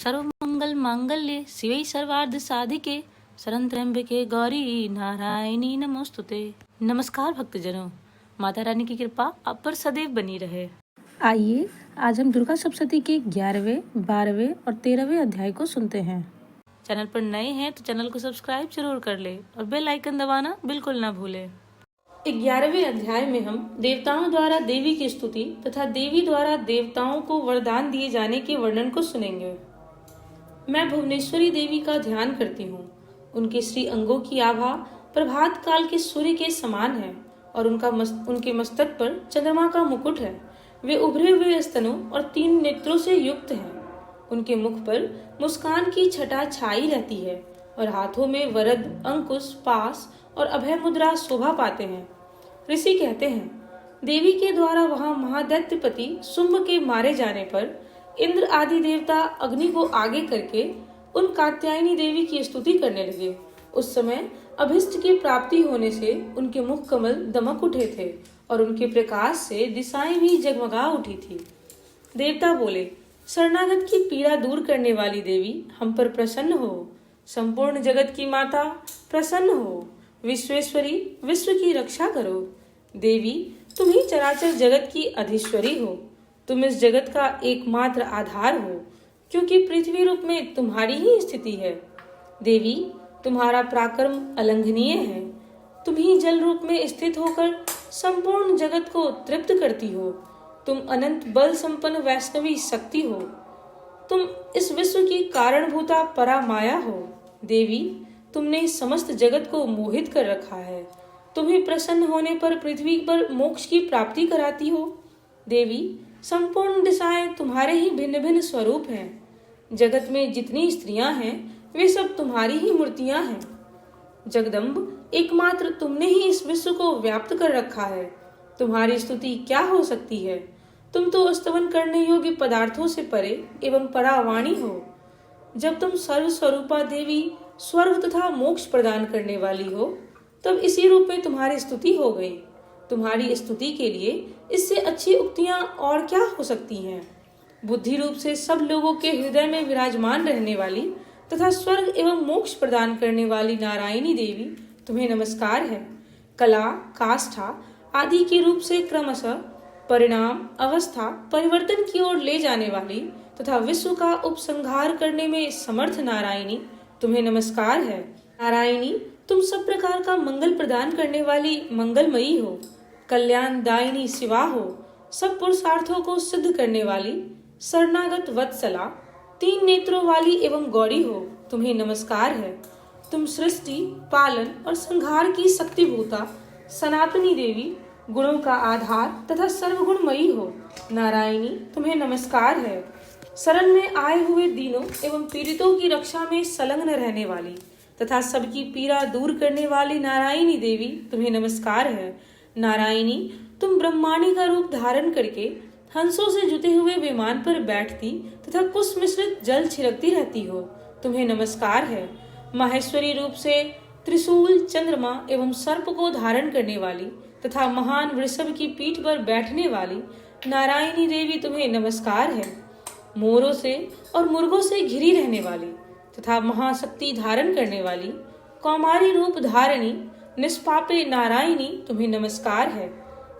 सर्वमंगल मांगल्ये शिवे सर्वार्थ साधिके शरण त्र्यंबके गौरी नारायणी नमोस्तुते। नमस्कार भक्तजनों, माता रानी की कृपा आप पर सदैव बनी रहे। आइए आज हम दुर्गा सप्तशती के 11वें, 12वें और 13वें अध्याय को सुनते हैं। चैनल पर नए हैं तो चैनल को सब्सक्राइब जरूर कर ले और बेल आइकन दबाना बिल्कुल ना भूले। 11वें अध्याय में हम देवताओं द्वारा देवी की स्तुति तथा देवी द्वारा देवताओं को वरदान दिए जाने के वर्णन को सुनेंगे। मैं भुवनेश्वरी देवी का ध्यान करती हूँ। उनके श्री अंगों की आभा प्रभात काल के सूर्य के समान है और उनके मस्तक पर चंद्रमा का मुकुट है। वे उभरे हुए स्तनों और 3 नेत्रों से युक्त हैं। उनके मुख पर मुस्कान की छटा छाई रहती है और हाथों में वरद, अंकुश, पास और अभय मुद्रा शोभा पाते हैं। ऋषि कहते हैं, देवी के द्वारा वहां महादैत्यपति शुंभ के मारे जाने पर इंद्र आदि देवता अग्नि को आगे करके उन कात्यायनी देवी की स्तुति करने लगे। उस समय अभिष्ट की प्राप्ति होने से उनके मुख कमल दमक उठे थे और उनके प्रकाश से दिशाएं भी जगमगा उठी थी। देवता बोले, शरणागत की पीड़ा दूर करने वाली देवी हम पर प्रसन्न हो। संपूर्ण जगत की माता प्रसन्न हो। विश्वेश्वरी विश्व की रक्षा करो। देवी तुम ही चराचर जगत की अधीश्वरी हो। तुम इस जगत का एकमात्र आधार हो, क्योंकि पृथ्वी रूप में तुम्हारी ही स्थिति है। देवी तुम्हारा पराक्रम अलंघनीय है। तुम ही जल रूप में स्थित होकर संपूर्ण जगत को तृप्त करती हो। तुम अनंत बल संपन्न वैष्णवी शक्ति हो। तुम इस विश्व की कारणभूता परा माया हो। देवी तुमने समस्त जगत को मोहित कर रखा है। तुम्हें प्रसन्न होने पर पृथ्वी पर मोक्ष की प्राप्ति कराती हो। देवी संपूर्ण दिशाएं तुम्हारे ही भिन्न भिन्न स्वरूप हैं। जगत में जितनी स्त्रियां हैं वे सब तुम्हारी ही मूर्तियां हैं। जगदम्ब एकमात्र तुमने ही इस विश्व को व्याप्त कर रखा है। तुम्हारी स्तुति क्या हो सकती है। तुम तो स्तवन करने योग्य पदार्थों से परे एवं परावाणी हो। जब तुम सर्व स्वरूपा देवी स्वर्ग तथा मोक्ष प्रदान करने वाली हो, तब इसी रूप में तुम्हारी स्तुति हो गई। तुम्हारी स्तुति के लिए इससे अच्छी उक्तियां और क्या हो सकती हैं। बुद्धि रूप से सब लोगों के हृदय में विराजमान रहने वाली तथा स्वर्ग एवं मोक्ष प्रदान करने वाली नारायणी देवी तुम्हें नमस्कार है। कला, काष्ठा आदि के रूप से क्रमशः परिणाम, अवस्था, परिवर्तन की ओर ले जाने वाली तथा विश्व का उपसंहार करने में समर्थ नारायणी तुम्हें नमस्कार है। नारायणी तुम सब प्रकार का मंगल प्रदान करने वाली मंगलमयी हो। कल्याण दायिनी शिवा हो। सब पुरुषार्थों को सिद्ध करने वाली शरणागत वत्सला, 3 नेत्रों वाली एवं गौरी हो। तुम्हें नमस्कार है। तुम सृष्टि, पालन और संहार की शक्तिभूता सनातनी देवी, गुणों का आधार तथा सर्वगुणमयी हो। नारायणी तुम्हें नमस्कार है। शरण में आए हुए दीनों एवं पीड़ितों की रक्षा में संलग्न रहने वाली तथा सबकी पीड़ा दूर करने वाली नारायणी देवी तुम्हें नमस्कार है। नारायणी तुम ब्रह्माणी का रूप धारण करके हंसों से जुटे हुए विमान पर बैठती तथा कुश मिश्रित जल छिड़कती रहती हो। तुम्हें नमस्कार है। माहेश्वरी रूप से त्रिशूल, चंद्रमा एवं सर्प को धारण करने वाली तथा महान वृषभ की पीठ पर बैठने वाली नारायणी देवी तुम्हें नमस्कार है। मोरों से और मुर्गों से घिरी रहने वाली तथा महाशक्ति धारण करने वाली कौमारी रूप धारणी निष्पापे नारायणी तुम्हें नमस्कार है।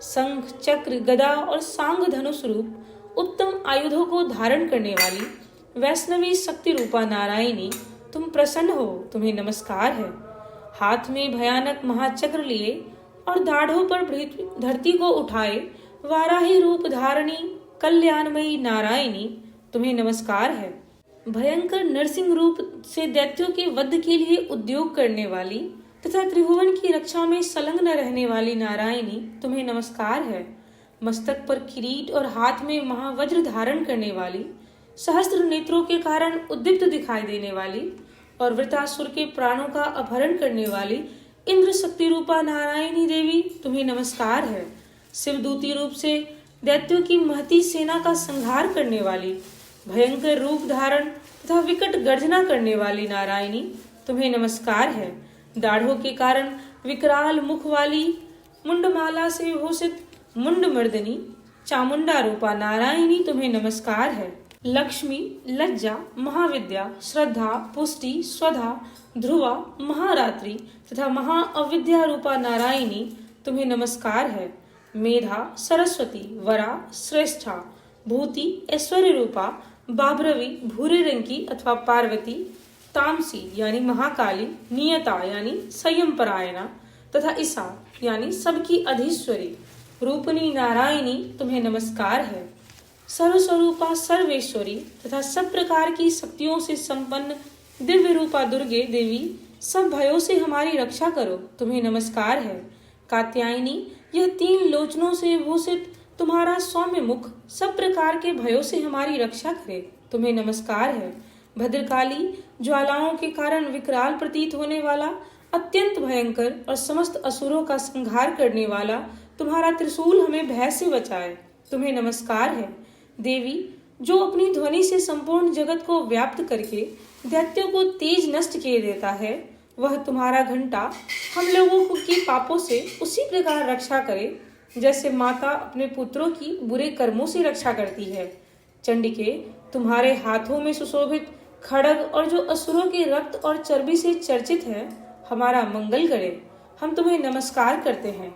शंख, चक्र, गदा और सांग धनुष रूप उत्तम आयुधों को धारण करने वाली वैष्णवी शक्ति रूपा नारायणी तुम प्रसन्न हो। तुम्हें नमस्कार है। हाथ में भयानक महाचक्र लिए और दाढ़ों पर धरती को उठाए वाराही रूप धारणी कल्याणमयी नारायणी तुम्हें नमस्कार है। भयंकर नरसिंह रूप से दैत्यों के वध के लिए उद्योग करने वाली तथा त्रिभुवन की रक्षा में संलग्न रहने वाली नारायणी तुम्हें नमस्कार है। मस्तक पर किरीट और हाथ में महावज्र धारण करने वाली, सहस्त्र नेत्रों के कारण उद्दीप्त दिखाई देने वाली और वृत्रासुर के प्राणों का अपहरण करने वाली इंद्र शक्ति रूपा नारायणी देवी तुम्हें नमस्कार है। शिवदूती रूप से दैत्यों की महती सेना का संहार करने वाली, भयंकर रूप धारण तथा विकट गर्जना करने वाली नारायणी तुम्हें नमस्कार है। दाढ़ों के कारण विकराल मुख वाली, मुंडमाला से विभूषित मुंड मर्दनी चामुंडा रूपा नारायणी तुम्हें नमस्कार है। लक्ष्मी, लज्जा, महाविद्या, श्रद्धा, पुष्टि, स्वधा, ध्रुवा, महारात्रि तथा महाअविद्या रूपा नारायणी तुम्हें नमस्कार है। मेधा, सरस्वती, वरा, श्रेष्ठा, भूति, ऐश्वर्य रूपा, बाभ्रवी, भूरे रंग की अथवा पार्वती, तामसी यानी महाकाली, नियता यानी संयम परायणा तथा ईसा यानी सबकी अधीश्वरी रूपनी नारायणी तुम्हें नमस्कार है। सर्वस्वरूपा सर्वेश्वरी तथा सब प्रकार की शक्तियों से संपन्न दिव्य रूपा दुर्गे देवी सब भयों से हमारी रक्षा करो, तुम्हें नमस्कार है। कात्यायनी, यह 3 लोचनों से भूषित तुम्हारा सौम्य मुख सब प्रकार के भयों से हमारी रक्षा करे, तुम्हें नमस्कार है। भद्रकाली, ज्वालाओं के कारण विकराल प्रतीत होने वाला, अत्यंत भयंकर और समस्त असुरों का संहार करने वाला तुम्हारा त्रिशूल हमें भय से बचाए, तुम्हें नमस्कार है। देवी, जो अपनी ध्वनि से संपूर्ण जगत को व्याप्त करके दैत्यों को तेज नष्ट किए देता है, वह तुम्हारा घंटा हम लोगों को की पापों से उसी प्रकार रक्षा करे जैसे माता अपने पुत्रों की बुरे कर्मों से रक्षा करती है। चंडिके, तुम्हारे हाथों में सुशोभित खड्ग और जो असुरों के रक्त और चर्बी से चर्चित है, हमारा मंगल करे, हम तुम्हें नमस्कार करते हैं।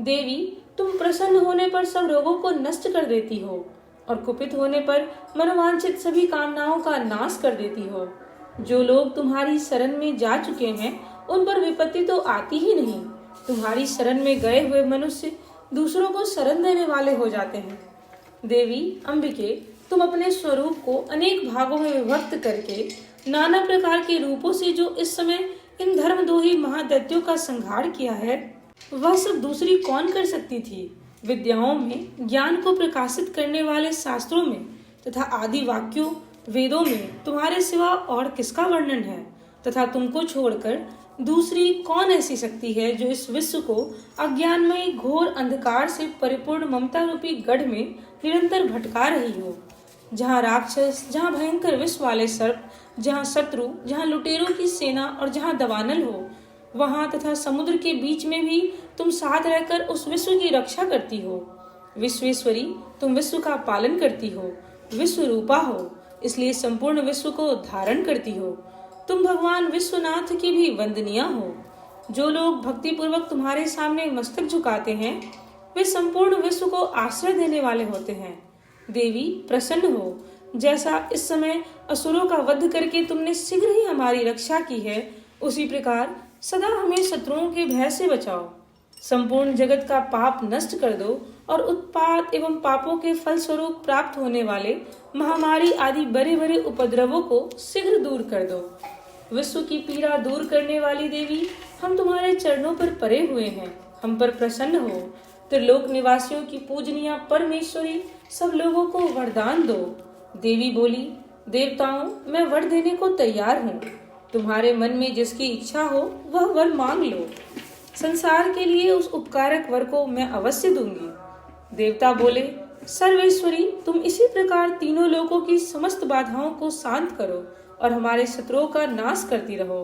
देवी, तुम प्रसन्न होने पर सब रोगों को नष्ट कर देती हो और कुपित होने पर मनोवांछित सभी कामनाओं का नाश कर देती हो। जो लोग तुम्हारी शरण में जा चुके हैं उन पर विपत्ति तो आती ही नहीं। तुम्हारी शरण में गए हुए मनुष्य दूसरों को शरण देने वाले हो जाते हैं। देवी अंबिके, तुम अपने स्वरूप को अनेक भागों में विभक्त करके नाना प्रकार के रूपों से जो इस समय इन धर्मद्रोही महादैत्यों का संहार किया है, वह सब दूसरी कौन कर सकती थी। विद्याओं में, ज्ञान को प्रकाशित करने वाले शास्त्रों में तथा आदि वाक्यों वेदों में तुम्हारे सिवा और किसका वर्णन है, तथा तुमको छोड़कर दूसरी कौन ऐसी शक्ति है जो इस विश्व को अज्ञानमयी घोर अंधकार से परिपूर्ण ममता रूपी गढ़ में निरंतर भटका रही हो। जहाँ राक्षस, जहाँ भयंकर विष वाले सर्प, जहाँ शत्रु, जहाँ लुटेरों की सेना और जहाँ दवानल हो, वहां तथा समुद्र के बीच में भी तुम साथ रहकर उस विश्व की रक्षा करती हो। विश्वेश्वरी, तुम विश्व का पालन करती हो, विश्व रूपा हो, इसलिए संपूर्ण विश्व को धारण करती हो। तुम भगवान विश्वनाथ की भी वंदनीय हो। जो लोग भक्ति पूर्वक तुम्हारे सामने मस्तक झुकाते हैं, वे संपूर्ण विश्व को आश्रय देने वाले होते हैं। देवी प्रसन्न हो, जैसा इस समय असुरों का वध करके तुमने शीघ्र ही हमारी रक्षा की है, उसी प्रकार सदा हमें शत्रुओं के भय से बचाओ। संपूर्ण जगत का पाप नष्ट कर दो और उत्पात एवं पापों के फल स्वरूप प्राप्त होने वाले महामारी आदि बड़े बड़े उपद्रवों को शीघ्र दूर कर दो। विश्व की पीड़ा दूर करने वाली देवी, हम तुम्हारे चरणों पर पड़े हुए हैं, हम पर प्रसन्न हो। त्रिलोक निवासियों की पूजनीय परमेश्वरी, सब लोगों को वरदान दो। देवी बोली, देवताओं, मैं वर देने को तैयार हूँ। तुम्हारे मन में जिसकी इच्छा हो वह वर मांग लो। संसार के लिए उस उपकारक वर को मैं अवश्य दूंगी। देवता बोले, सर्वेश्वरी, तुम इसी प्रकार तीनों लोकों की समस्त बाधाओं को शांत करो और हमारे शत्रुओं का नाश करती रहो।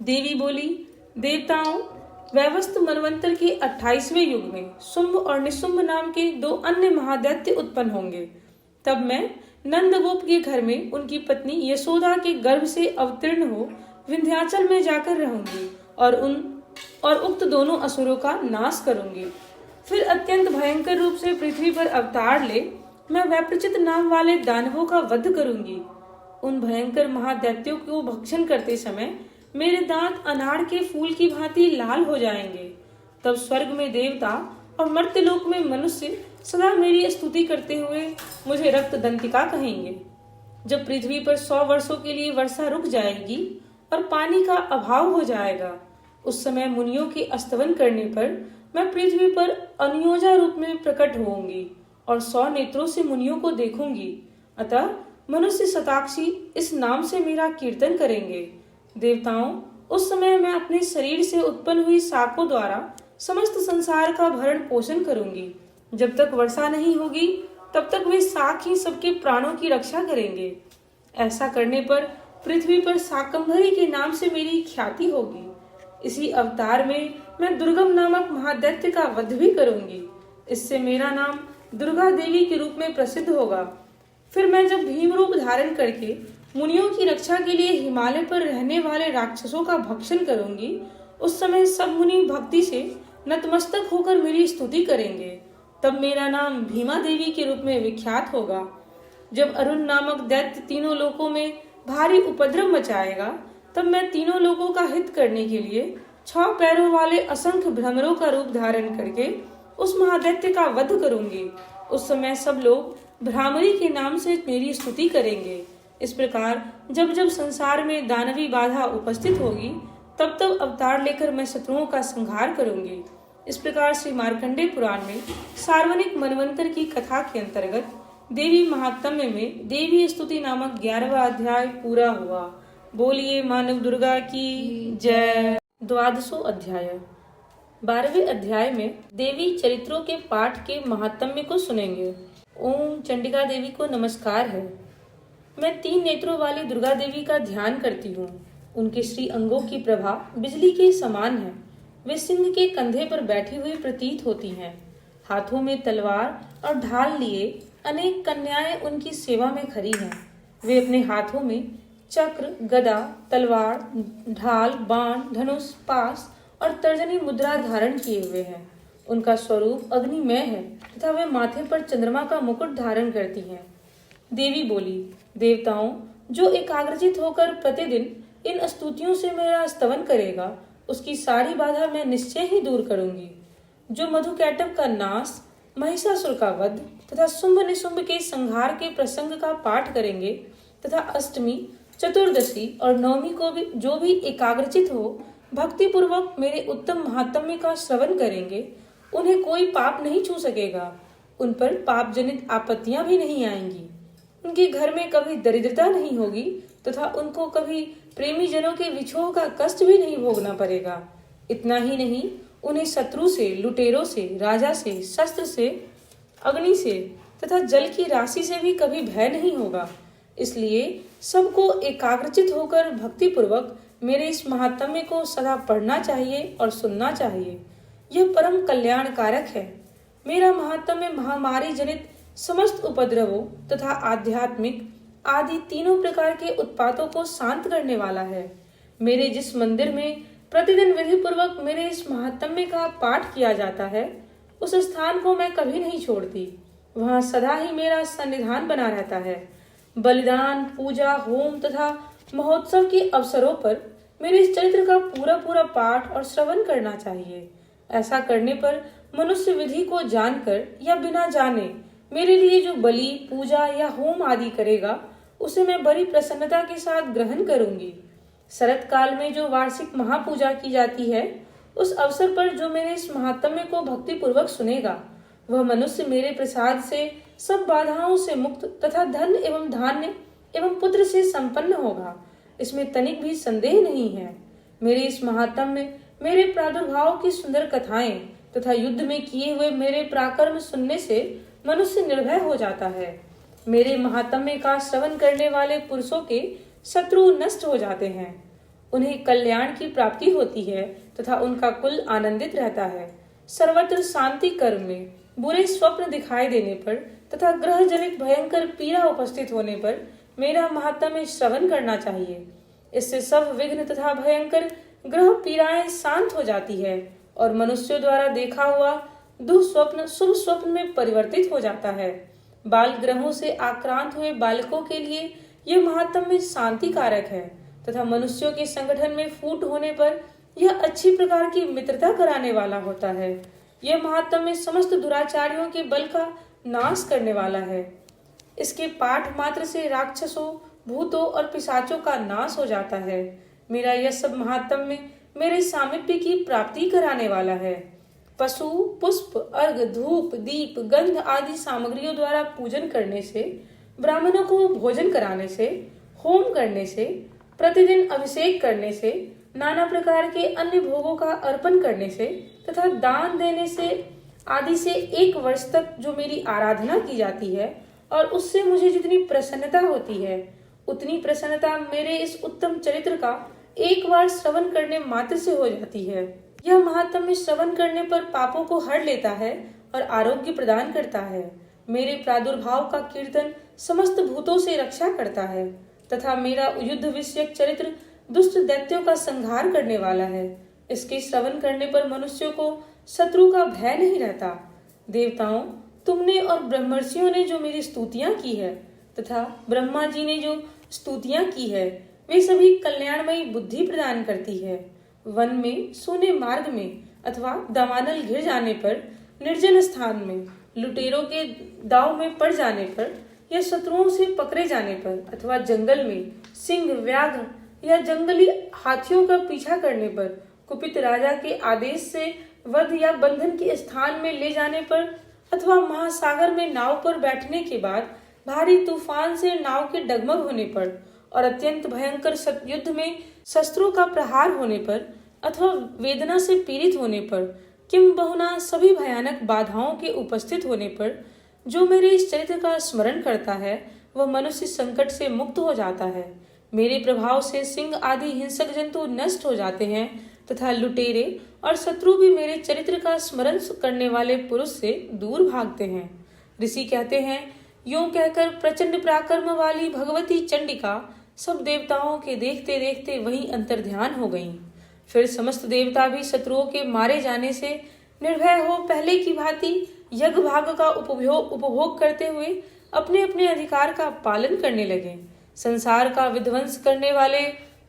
देवी बोली, देवताओं, वैवस्वत मनवंतर के 28वें युग में शुंभ और निशुंभ नाम के 2 अन्य महादैत्य उत्पन्न होंगे। तब मैं नंदगोप के घर में उनकी पत्नी यशोदा के गर्भ से अवतीर्ण हो विंध्याचल में जाकर रहूंगी और उक्त दोनों असुरों का नाश करूंगी। फिर अत्यंत भयंकर रूप से पृथ्वी पर अवतार ले मैं वैप्रचित नाम वाले दानवों का वध करूंगी। उन भयंकर महादैत्यों को भक्षण करते समय मेरे दांत अनार के फूल की भांति लाल हो जाएंगे। तब स्वर्ग में देवता और मर्त्यलोक में मनुष्य सदा मेरी स्तुति करते हुए मुझे रक्त दंतिका कहेंगे। जब पृथ्वी पर 100 वर्षों के लिए वर्षा रुक जाएगी और पानी का अभाव हो जाएगा, उस समय मुनियों के स्तवन करने पर मैं पृथ्वी पर अनुयोजा रूप में प्रकट होऊंगी और 100 नेत्रों से मुनियों को देखूंगी। अतः मनुष्य शताक्षी इस नाम से मेरा कीर्तन करेंगे। देवताओं, उस समय मैं अपने शरीर से उत्पन्न हुई शाखों द्वारा समस्त संसार का भरण पोषण करूंगी। जब तक वर्षा नहीं होगी तब तक वे शाख ही सबके प्राणों की रक्षा करेंगे। ऐसा करने पर पृथ्वी पर शाकंभरी के नाम से मेरी ख्याति होगी। इसी अवतार में मैं दुर्गम नामक महादैत्य का वध भी करूंगी। इससे मेरा नाम दुर्गा देवी के रूप में प्रसिद्ध होगा। फिर मैं जब भीम रूप धारण करके मुनियों की रक्षा के लिए हिमालय पर रहने वाले राक्षसों का भक्षण करूंगी, उस समय सब मुनि भक्ति से नतमस्तक होकर मेरी स्तुति करेंगे। तब मेरा नाम भीमा देवी के रूप में विख्यात होगा। जब अरुण नामक दैत्य तीनों लोकों में भारी उपद्रव मचाएगा, तब मैं तीनों लोगों का हित करने के लिए 6 पैरों वाले असंख्य भ्रमरों का रूप धारण करके उस महादैत्य का वध करूंगी। उस समय सब लोग भ्रामरी के नाम से मेरी स्तुति करेंगे। इस प्रकार जब जब संसार में दानवी बाधा उपस्थित होगी, तब तब अवतार लेकर मैं शत्रुओं का संहार करूंगी। इस प्रकार श्री मार्कंडेय पुराण में सार्वनिक मनवंतर की कथा के अंतर्गत देवी महात्म्य में देवी स्तुति नामक 11वां अध्याय पूरा हुआ। बोलिए मानव दुर्गा की जय। 12वां अध्याय। 12वें अध्याय में देवी चरित्रों के पाठ के महात्म्य को सुनेंगे। ओम चंडिका देवी को नमस्कार है। मैं 3 नेत्रों वाली दुर्गा देवी का ध्यान करती हूँ। उनके श्री अंगों की प्रभा बिजली के समान है। वे सिंह के कंधे पर बैठी हुई प्रतीत होती हैं। हाथों में तलवार और ढाल लिए अनेक कन्याएं उनकी सेवा में खड़ी हैं। वे अपने हाथों में चक्र, गदा, तलवार, ढाल, बाण, धनुष, पास और तर्जनी मुद्रा धारण किए हुए हैं। उनका स्वरूप अग्निमय है तथा वे माथे पर चंद्रमा का मुकुट धारण करती हैं। देवी बोली, देवताओं, जो एकाग्रचित होकर प्रतिदिन इन स्तुतियों से मेरा स्तवन करेगा, उसकी सारी बाधा मैं निश्चय ही दूर करूंगी। जो मधुकैटभ का नाश, महिषासुर का वध तथा शुंभ निशुंभ के संहार के प्रसंग का पाठ करेंगे तथा अष्टमी, चतुर्दशी और नवमी को भी जो भी एकाग्रचित हो भक्ति पूर्वक मेरे उत्तम महात्म्य का श्रवण करेंगे, उन्हें कोई पाप नहीं छू सकेगा। उन पर पाप जनित आपत्तियां भी नहीं आएंगी। उनके घर में कभी दरिद्रता नहीं होगी तथा उनको कभी प्रेमी जनों के विछोह का कष्ट भी नहीं भोगना पड़ेगा। इतना ही नहीं, उन्हें शत्रु से, लुटेरों से, राजा से, शस्त्र से, अग्नि से तथा जल की राशि से भी कभी भय नहीं होगा। इसलिए सबको एकाग्रचित होकर भक्ति पूर्वक मेरे इस महात्म्य को सदा पढ़ना चाहिए और सुनना चाहिए। यह परम कल्याणकारक है। मेरा महात्म्य महामारी जनित समस्त उपद्रवों तथा आध्यात्मिक आदि तीनों प्रकार के उत्पातों को शांत करने वाला है। मेरे जिस मंदिर में प्रतिदिन विधि पूर्वक मेरे इस महात्म्य का पाठ किया जाता है, उस स्थान को मैं कभी नहीं छोड़ती। वहाँ सदा ही मेरा सन्निधान बना रहता है। बलिदान, पूजा, होम तथा महोत्सव के अवसरों पर मेरे इस चरित्र का पूरा पूरा पाठ और श्रवण करना चाहिए। ऐसा करने पर मनुष्य विधि को जानकर या बिना जाने मेरे लिए जो बलि, पूजा या होम आदि करेगा, उसे मैं बड़ी प्रसन्नता के साथ ग्रहण करूंगी। शरत काल में जो वार्षिक महापूजा की जाती है, उस अवसर पर जो मेरे इस महात्म्य को भक्ति पूर्वक सुनेगा, वह मनुष्य मेरे प्रसाद से सब बाधाओं से मुक्त तथा धन एवं धान्य एवं पुत्र से संपन्न होगा। इसमें तनिक भी संदेह नहीं है। मेरे इस महात्म्य, मेरे प्रादुर्भाव की सुंदर कथाएं तथा युद्ध में किए हुए मेरे पराक्रम सुनने से मनुष्य निर्भय हो जाता है। मेरे महात्म्य का श्रवण करने वाले पुरुषों के शत्रु नष्ट हो जाते हैं। उन्हें कल्याण की प्राप्ति होती है तथा उनका कुल आनंदित रहता है। सर्वत्र शांति कर्म में बुरे स्वप्न दिखाई देने पर तथा ग्रह जनित भयंकर पीड़ा उपस्थित होने पर मेरा महात्म्य श्रवण करना चाहिए। इससे सब विघ्न तथा भयंकर ग्रह पीड़ाएं शांत हो जाती है और मनुष्यों द्वारा देखा हुआ दुःस्वप्न शुभ स्वप्न में परिवर्तित हो जाता है। बाल ग्रहों से आक्रांत हुए बालकों के लिए यह महात्म्य शांति कारक है तथा मनुष्यों के संगठन में फूट होने पर यह अच्छी प्रकार की मित्रता कराने वाला होता है। यह महात्म्य समस्त दुराचारियों के बल का नाश करने वाला है। इसके पाठ मात्र से राक्षसों, भूतों और पिशाचों का नाश हो जाता है। मेरा यह सब महात्म्य मेरे सामीप्य की प्राप्ति कराने वाला है। पशु, पुष्प, अर्घ, धूप, दीप, गंध आदि सामग्रियों द्वारा पूजन करने से, ब्राह्मणों को भोजन कराने से, होम करने से, प्रतिदिन अभिषेक करने से, नाना प्रकार के अन्य भोगों का अर्पण करने से तथा दान देने से आदि से 1 वर्ष तक जो मेरी आराधना की जाती है और उससे मुझे जितनी प्रसन्नता होती है, उतनी प्रसन्नता मेरे इस उत्तम चरित्र का एक बार श्रवण करने मात्र से हो जाती है। यह महात्म्य श्रवण करने पर पापों को हर लेता है और आरोग्य प्रदान करता है। मेरे प्रादुर्भाव का कीर्तन समस्त भूतों से रक्षा करता है तथा मेरा युद्ध विषयक चरित्र दुष्ट दैत्यों का संहार करने वाला है। इसके श्रवण करने पर मनुष्यों को शत्रु का भय नहीं रहता। देवताओं, तुमने और ब्रह्मर्षियों ने जो मेरी स्तुतियां की है तथा ब्रह्मा जी ने जो स्तुतियां की है, वे सभी कल्याणमयी बुद्धि प्रदान करती है। वन में, सूने मार्ग में अथवा दावानल घिर जाने पर, निर्जन स्थान में, लुटेरों के दाव में पड़ जाने पर या शत्रुओं से पकड़े जाने पर अथवा जंगल में सिंह, व्याघ्र या जंगली हाथियों का पीछा करने पर, कुपित राजा के आदेश से वध या बंधन के स्थान में ले जाने पर अथवा महासागर में नाव पर बैठने के बाद भारी तूफान से नाव के डगमग होने पर और अत्यंत भयंकर युद्ध में शस्त्रों का प्रहार होने पर अथवा वेदना से पीड़ित होने पर, किम बहुना सभी भयानक बाधाओं के उपस्थित होने पर जो मेरे इस चरित्र का स्मरण करता है वह मनुष्य संकट से मुक्त हो जाता है। मेरे प्रभाव से सिंह आदि हिंसक जंतु नष्ट हो जाते हैं तथा लुटेरे और शत्रु भी मेरे चरित्र का स्मरण करने वाले पुरुष से दूर भागते हैं। ऋषि कहते हैं, यूं कहकर प्रचंड पराक्रम वाली भगवती चंडिका सब देवताओं के देखते देखते वहीं अंतर्ध्यान हो गईं। फिर समस्त देवता भी शत्रुओं के मारे जाने से निर्भय हो पहले की भांति यज्ञ भाग का उपभोग करते हुए अपने अपने अधिकार का पालन करने लगे। संसार का विध्वंस करने वाले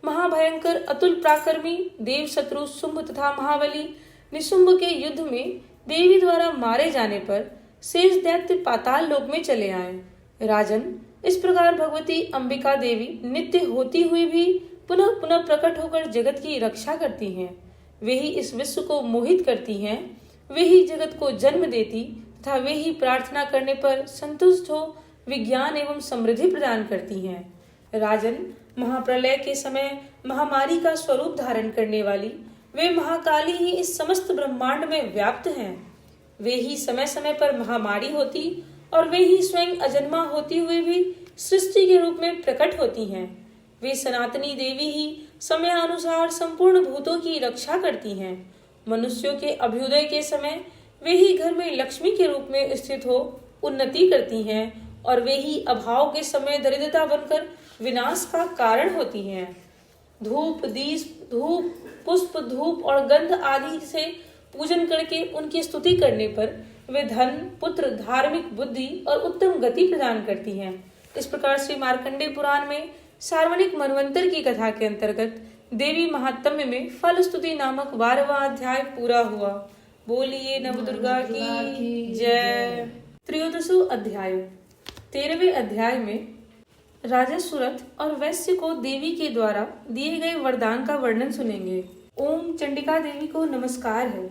महाभयंकर अतुल पराक्रमी देव शत्रु शुंभ तथा महाबली निशुंभ के युद्ध में देवी द्वारा मारे जाने पर शेष दैत्य पाताल लोक में चले आए। राजन, इस प्रकार भगवती अंबिका देवी नित्य होती हुई भी पुनः पुनः प्रकट होकर जगत की रक्षा करती हैं। वे ही इस विश्व को मोहित करती हैं, वे ही जगत को जन्म देती तथा वे ही प्रार्थना करने पर संतुष्ट हो विज्ञान एवं समृद्धि प्रदान करती हैं। राजन, महाप्रलय के समय महामारी का स्वरूप धारण करने वाली वे महाकाली ही इस समस्त ब्रह्मांड में व्याप्त हैं। वे ही समय समय पर महामारी होती और वे ही स्वयं अजन्मा होती हुई भी सृष्टि के रूप में प्रकट होती हैं। वे सनातनी देवी ही समयानुसार संपूर्ण भूतों की रक्षा करती हैं। मनुष्यों के अभ्युदय के समय वे ही घर में लक्ष्मी के रूप में स्थित हो उन्नति करती हैं और वे ही अभाव के समय दरिद्रता बनकर विनाश का कारण होती हैं। धूप, पुष्प, धूप और गंध आदि से पूजन करके उनकी स्तुति करने पर वे धन, पुत्र, धार्मिक बुद्धि और उत्तम गति प्रदान करती हैं। इस प्रकार श्री मार्कंडेय पुराण में सार्वनिक मनवंतर की कथा के अंतर्गत देवी महात्म्य में फल स्तुति नामक 12वां अध्याय पूरा हुआ। बोलिए नवदुर्गा की जय। त्रयोदशो अध्याय। 13वें अध्याय में राजा सुरथ और वैश्य को देवी के द्वारा दिए गए वरदान का वर्णन सुनेंगे। ओम चंडिका देवी को नमस्कार है,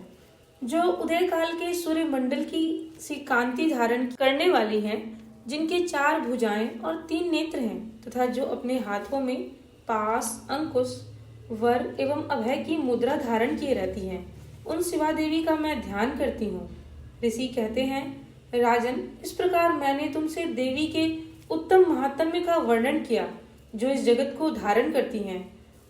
जो उदय काल के सूर्य मंडल की सी कांति धारण करने वाली हैं, जिनके 4 भुजाएं और 3 नेत्र हैं तथा जो अपने हाथों में पास, अंकुश, वर एवं अभय की मुद्रा धारण किए रहती हैं। उन शिवा देवी का मैं ध्यान करती हूँ। ऋषि कहते हैं, राजन, इस प्रकार मैंने तुमसे देवी के उत्तम महात्म्य का वर्णन किया जो इस जगत को धारण करती हैं।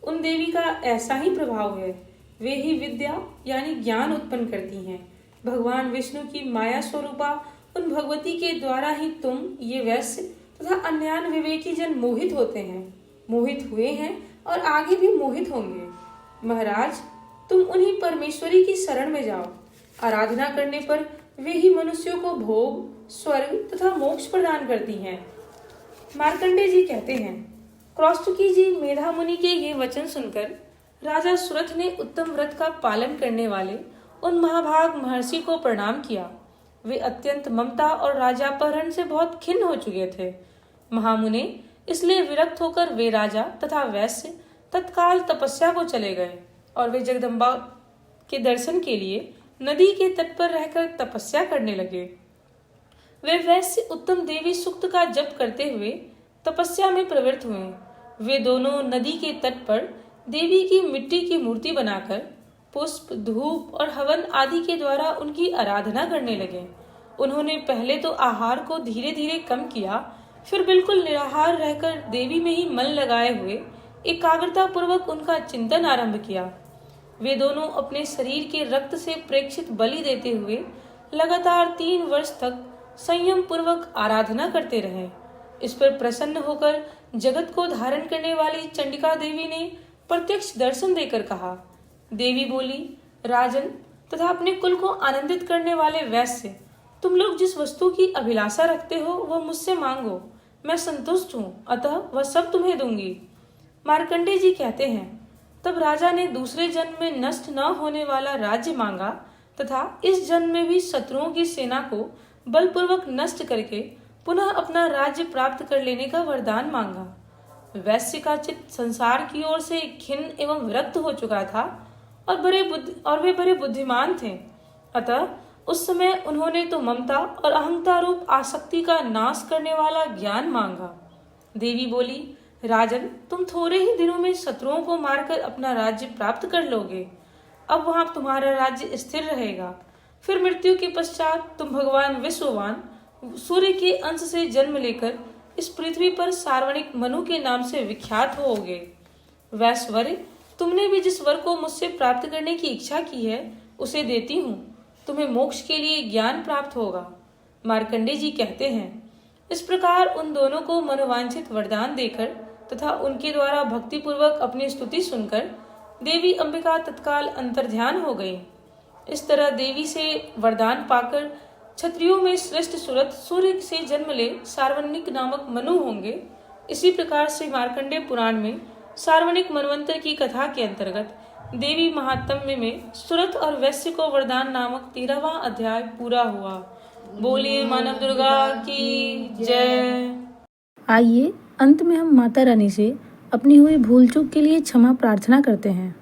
उन देवी का ऐसा ही प्रभाव है। वे ही विद्या यानी ज्ञान उत्पन्न करती हैं। भगवान विष्णु की माया स्वरूपा उन भगवती के द्वारा ही तुम, ये वैश्य तथा अन्य विवेकी जन मोहित होते हैं, मोहित हुए हैं और आगे भी मोहित होंगे। महाराज, तुम उन्हीं परमेश्वरी की शरण में जाओ। आराधना करने पर वे ही मनुष्यों को भोग, स्वर्ग तथा मोक्ष प्रदान करती हैं। मार्कंडेय जी कहते हैं, कौस्तुकी जी मेधा मुनि के ये वचन सुनकर राजा सुरथ ने उत्तम व्रत का पालन करने वाले उन महाभाग महर्षि को प्रणाम किया। वे अत्यंत ममता और राजापहरण से बहुत खिन्न हो चुके थे। महामुने, इसलिए विरक्त होकर वे राजा तथा वैश्य तत्काल तपस्या को चले गए और वे जगदम्बा के दर्शन के लिए नदी के तट पर रहकर तपस्या करने लगे। वे वैश्य उत्तम देवी सूक्त का जप करते हुए तपस्या में प्रवृत्त हुए। वे दोनों नदी के तट पर देवी की मिट्टी की मूर्ति बनाकर पुष्प, धूप और हवन आदि के द्वारा उनकी आराधना करने लगे। उन्होंने पहले तो आहार को धीरे धीरे कम किया, फिर बिल्कुल निराहार रहकर देवी में ही मन लगाए हुए एकाग्रता पूर्वक उनका चिंतन आरंभ किया। वे दोनों अपने शरीर के रक्त से प्रेक्षित बलि देते हुए लगातार 3 वर्ष तक संयम पूर्वक आराधना करते रहे। इस पर प्रसन्न होकर जगत को धारण करने वाली चंडिका देवी ने प्रत्यक्ष दर्शन देकर कहा। देवी बोली, राजन तथा अपने कुल को आनंदित करने वाले वैश्य, तुम लोग जिस वस्तु की अभिलाषा रखते हो वह मुझसे मांगो, मैं संतुष्ट हूँ, अतः वह सब तुम्हें दूंगी। मार्कंडेय जी कहते हैं, तब राजा ने दूसरे जन्म में नष्ट न होने वाला राज्य मांगा तथा इस जन्म में भी शत्रुओं की सेना को बलपूर्वक नष्ट करके पुनः अपना राज्य प्राप्त कर लेने का वरदान मांगा। वैश्य का चित्त संसार की ओर से खिन्न एवं विरक्त हो चुका था और वे बड़े बुद्धिमान थे। अतः उस समय उन्होंने तो ममता और अहंकार रूप आसक्ति का नाश करने वाला ज्ञान मांगा। देवी बोली, राजन तुम थोड़े ही दिनों में शत्रुओं को मारकर अपना राज्य प्राप्त कर लोगे। अब वहां तुम्हारा राज्य स्थिर रहेगा। फिर मृत्यु के पश्चात तुम भगवान विश्ववान सूर्य के अंश से जन्म लेकर इस पृथ्वी पर सार्वणिक मनु के नाम से विख्यात होोगे। वैश्वर्य, तुमने भी जिस वर को मुझसे प्राप्त करने की इच्छा की है उसे देती हूँ। तुम्हें मोक्ष के लिए ज्ञान प्राप्त होगा। मार्कंडेय जी कहते हैं, इस प्रकार उन दोनों को मनोवांछित वरदान देकर तथा उनके द्वारा भक्ति पूर्वक अपनी स्तुति सुनकर देवी अंबिका तत्काल अंतर्ध्यान हो गई। इस तरह देवी से वरदान पाकर क्षत्रियों में श्रेष्ठ सुरत सूर्य से जन्म ले सार्वणिक नामक मनु होंगे। इसी प्रकार से मार्कंडेय पुराण में सार्वणिक मनवंतर की कथा के अंतर्गत देवी महात्म्य में सुरत और वैश्य को वरदान नामक 13वां अध्याय पूरा हुआ। बोलिए मानव दुर्गा की जय। आइए अंत में हम माता रानी से अपनी हुई भूल चूक के लिए क्षमा प्रार्थना करते हैं।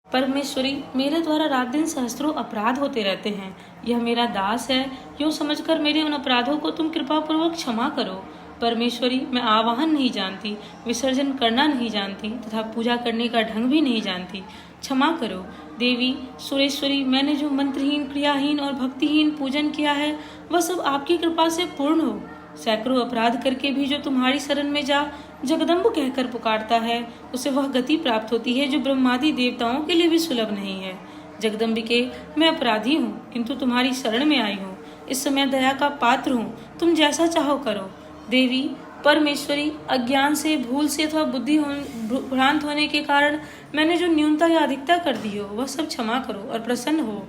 परमेश्वरी, मेरे द्वारा रात दिन सहस्त्रों अपराध होते रहते हैं। यह मेरा दास है, यूँ समझकर मेरे उन अपराधों को तुम कृपा पूर्वक क्षमा करो। परमेश्वरी, मैं आवाहन नहीं जानती, विसर्जन करना नहीं जानती तथा पूजा करने का ढंग भी नहीं जानती, क्षमा करो। देवी सुरेश्वरी, मैंने जो मंत्रहीन, क्रियाहीन और भक्तिहीन पूजन किया है वह सब आपकी कृपा से पूर्ण हो। सैकड़ों अपराध करके भी जो तुम्हारी शरण में जा जगदम्ब कहकर पुकारता है उसे वह गति प्राप्त होती है जो ब्रह्मादि देवताओं के लिए भी सुलभ नहीं है। जगदम्बिके, मैं अपराधी हूँ किंतु तुम्हारी शरण में आई हूँ। इस समय दया का पात्र हूँ, तुम जैसा चाहो करो। देवी परमेश्वरी, अज्ञान से, भूल से अथवा बुद्धि भ्रांत होने के कारण मैंने जो न्यूनता या अधिकता कर दी हो वह सब क्षमा करो और प्रसन्न हो।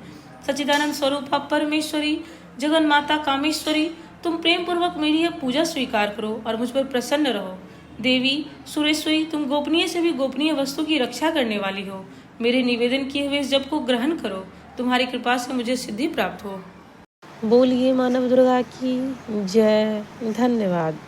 सच्चिदानंद स्वरूपा परमेश्वरी, जगन माता कामेश्वरी, तुम प्रेम पूर्वक मेरी यह पूजा स्वीकार करो और मुझ पर प्रसन्न रहो। देवी सुरेश्वरी, तुम गोपनीय से भी गोपनीय वस्तु की रक्षा करने वाली हो। मेरे निवेदन किए हुए इस जप को ग्रहण करो, तुम्हारी कृपा से मुझे सिद्धि प्राप्त हो। बोलिए मानव दुर्गा की जय। धन्यवाद।